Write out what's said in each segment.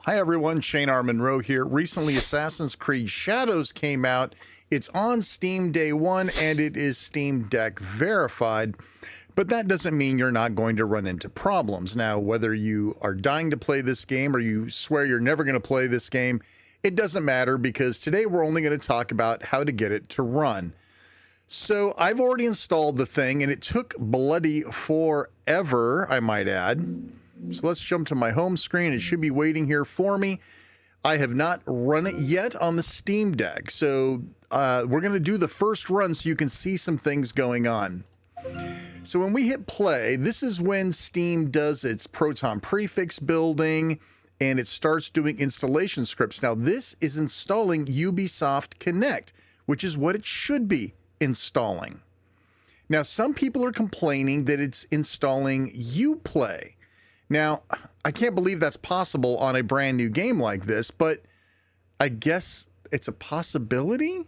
Hi everyone, Shane R. Monroe here. Recently, Assassin's Creed Shadows came out. It's on Steam day one, and it is Steam Deck verified. But that doesn't mean you're not going to run into problems. Now, whether you are dying to play this game or you swear you're never going to play this game, it doesn't matter because today we're only going to talk about how to get it to run. So I've already installed the thing, and it took bloody forever, I might add. So let's jump to my home screen. It should be waiting here for me. I have not run it yet on the Steam Deck. So we're going to do the first run so you can see some things going on. So when we hit play, this is when Steam does its Proton prefix building and it starts doing installation scripts. Now this is installing Ubisoft Connect, which is what it should be installing. Now some people are complaining that it's installing Uplay. Now, I can't believe that's possible on a brand new game like this, but I guess it's a possibility.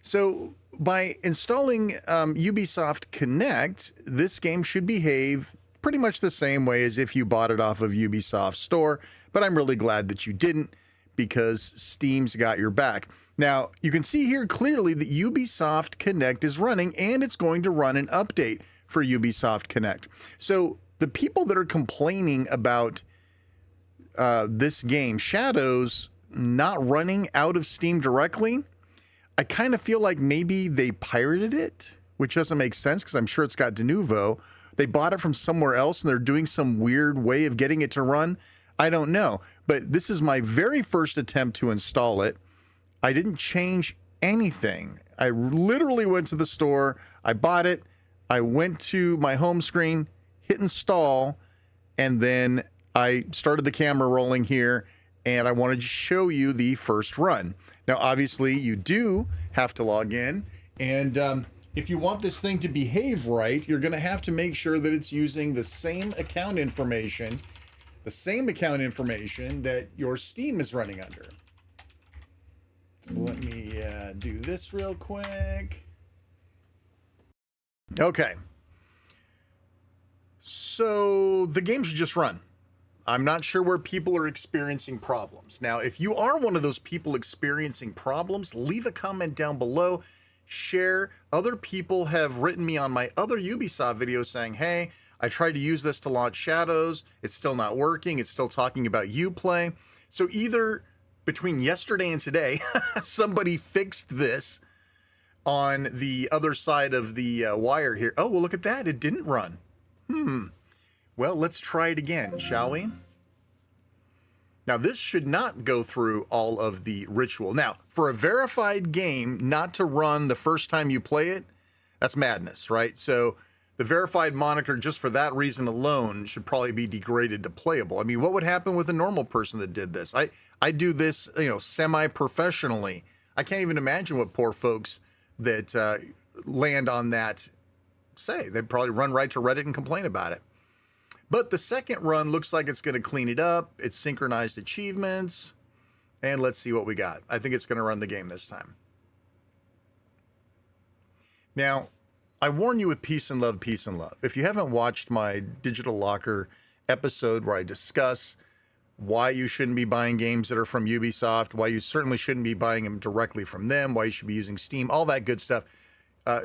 So by installing Ubisoft Connect, this game should behave pretty much the same way as if you bought it off of Ubisoft Store, but I'm really glad that you didn't because Steam's got your back. Now, you can see here clearly that Ubisoft Connect is running and it's going to run an update for Ubisoft Connect. So the people that are complaining about this game, Shadows, not running out of Steam directly, I kind of feel like maybe they pirated it, which doesn't make sense because I'm sure it's got de novo. They bought it from somewhere else and they're doing some weird way of getting it to run. I don't know, but this is my very first attempt to install it. I didn't change anything. I literally went to the store, I bought it, I went to my home screen, hit install, and then I started the camera rolling here, and I wanted to show you the first run. Now, obviously, you do have to log in, and if you want this thing to behave right, you're going to have to make sure that it's using the same account information that your Steam is running under. So let me do this real quick. Okay. So the game should just run. I'm not sure where people are experiencing problems. Now, if you are one of those people experiencing problems, leave a comment down below, share. Other people have written me on my other Ubisoft videos saying, hey, I tried to use this to launch Shadows. It's still not working. It's still talking about Uplay. So either between yesterday and today, somebody fixed this on the other side of the wire here. Oh, well, look at that. It didn't run. Well, let's try it again, shall we? Now, this should not go through all of the ritual. Now, for a verified game not to run the first time you play it, that's madness, right? So the verified moniker, just for that reason alone, should probably be degraded to playable. I mean, what would happen with a normal person that did this? I do this, semi-professionally. I can't even imagine what poor folks that land on that say. They'd probably run right to Reddit and complain about it. But the second run looks like it's going to clean it up. It's synchronized achievements. And let's see what we got. I think it's going to run the game this time. Now, I warn you with peace and love, peace and love. If you haven't watched my Digital Locker episode where I discuss why you shouldn't be buying games that are from Ubisoft, why you certainly shouldn't be buying them directly from them, why you should be using Steam, all that good stuff,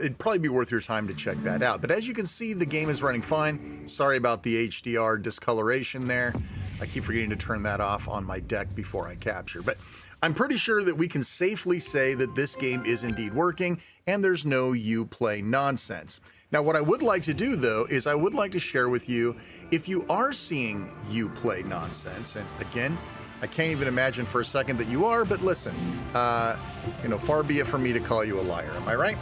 it'd probably be worth your time to check that out. But as you can see, the game is running fine. Sorry about the HDR discoloration there. I keep forgetting to turn that off on my deck before I capture. But I'm pretty sure that we can safely say that this game is indeed working and there's no Uplay nonsense. Now, what I would like to do, though, is I would like to share with you if you are seeing Uplay nonsense. And again, I can't even imagine for a second that you are, but listen, far be it from me to call you a liar. Am I right?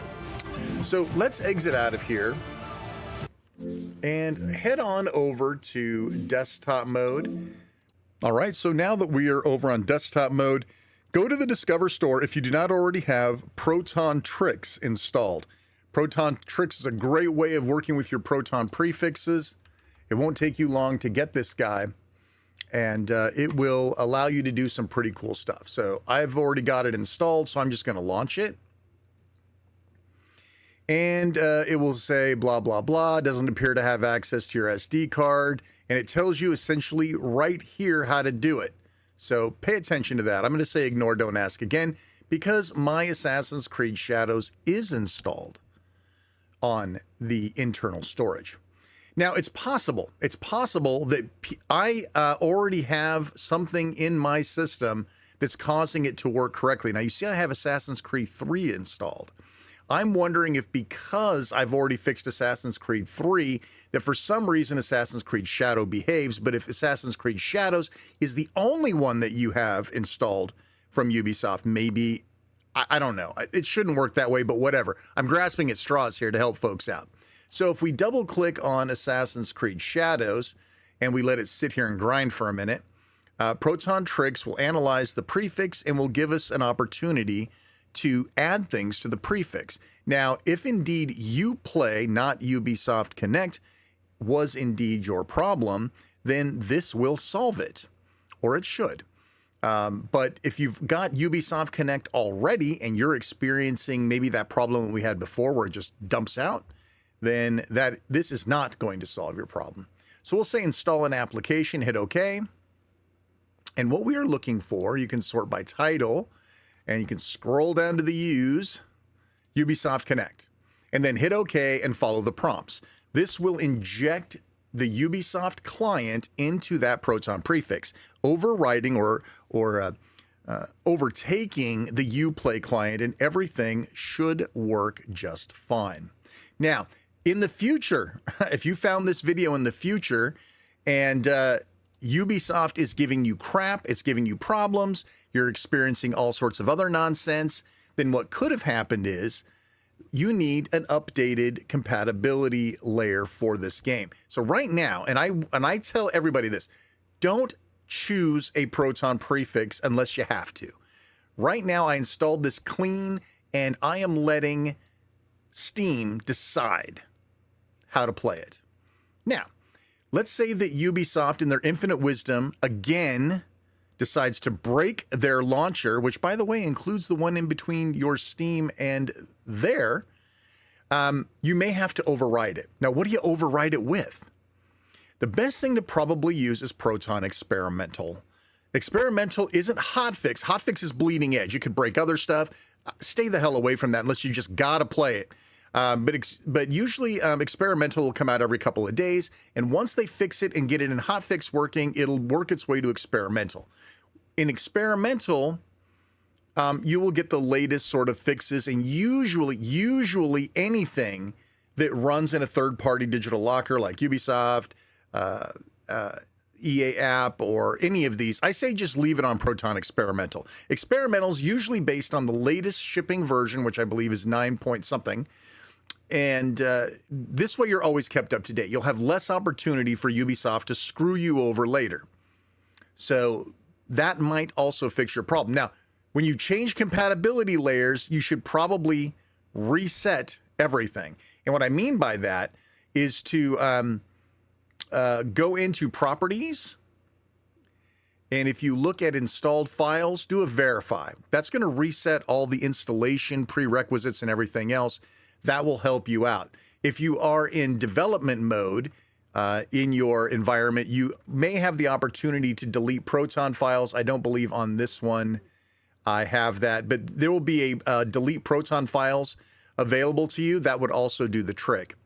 So let's exit out of here and head on over to desktop mode. All right, so now that we are over on desktop mode, go to the Discover store if you do not already have Proton Tricks installed. Proton Tricks is a great way of working with your Proton prefixes. It won't take you long to get this guy, and it will allow you to do some pretty cool stuff. So I've already got it installed, so I'm just going to launch it. And it will say blah, blah, blah, doesn't appear to have access to your SD card. And it tells you essentially right here how to do it. So pay attention to that. I'm going to say ignore, don't ask again, because my Assassin's Creed Shadows is installed on the internal storage. Now, it's possible that I already have something in my system that's causing it to work correctly. Now, you see I have Assassin's Creed 3 installed. I'm wondering if because I've already fixed Assassin's Creed 3, that for some reason Assassin's Creed Shadow behaves, but if Assassin's Creed Shadows is the only one that you have installed from Ubisoft, maybe, I don't know. It shouldn't work that way, but whatever. I'm grasping at straws here to help folks out. So if we double click on Assassin's Creed Shadows and we let it sit here and grind for a minute, Proton Tricks will analyze the prefix and will give us an opportunity to add things to the prefix. Now, if indeed Uplay, not Ubisoft Connect, was indeed your problem, then this will solve it, or it should. But if you've got Ubisoft Connect already and you're experiencing maybe that problem we had before where it just dumps out, then this is not going to solve your problem. So we'll say install an application, hit OK. And what we are looking for, you can sort by title, and you can scroll down to the Use, Ubisoft Connect, and then hit OK and follow the prompts. This will inject the Ubisoft client into that Proton prefix, overriding or overtaking the Uplay client, and everything should work just fine. Now, in the future, if you found this video in the future and Ubisoft is giving you crap, it's giving you problems, you're experiencing all sorts of other nonsense, then what could have happened is you need an updated compatibility layer for this game. So right now, and I tell everybody this, don't choose a Proton prefix unless you have to. Right now, I installed this clean, and I am letting Steam decide how to play it. Now, let's say that Ubisoft, in their infinite wisdom, again decides to break their launcher, which, by the way, includes the one in between your Steam and there. You may have to override it. Now, what do you override it with? The best thing to probably use is Proton Experimental. Experimental isn't hotfix. Hotfix is bleeding edge. You could break other stuff. Stay the hell away from that unless you just gotta play it. But usually Experimental will come out every couple of days, and once they fix it and get it in hotfix working, it'll work its way to Experimental. In Experimental, you will get the latest sort of fixes, and usually anything that runs in a third-party digital locker like Ubisoft, EA app, or any of these, I say just leave it on Proton Experimental. Experimental is usually based on the latest shipping version, which I believe is 9 point something. And this way you're always kept up to date. You'll have less opportunity for Ubisoft to screw you over later. So that might also fix your problem. Now, when you change compatibility layers, you should probably reset everything. And what I mean by that is to go into Properties, and if you look at installed files, do a verify. That's going to reset all the installation prerequisites and everything else. That will help you out. If you are in development mode in your environment, you may have the opportunity to delete Proton files. I don't believe on this one I have that, but there will be a delete Proton files available to you. That would also do the trick.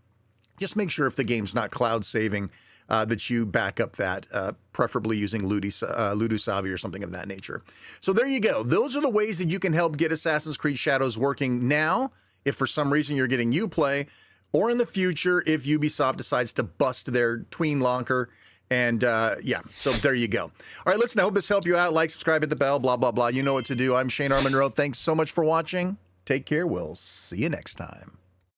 Just make sure if the game's not cloud saving that you back up that, preferably using Ludusavi or something of that nature. So there you go. Those are the ways that you can help get Assassin's Creed Shadows working now, if for some reason you're getting Uplay, or in the future if Ubisoft decides to bust their tween locker. And yeah, so there you go. All right, listen, I hope this helped you out. Like, subscribe, hit the bell, blah, blah, blah. You know what to do. I'm Shane R. Monroe. Thanks so much for watching. Take care. We'll see you next time.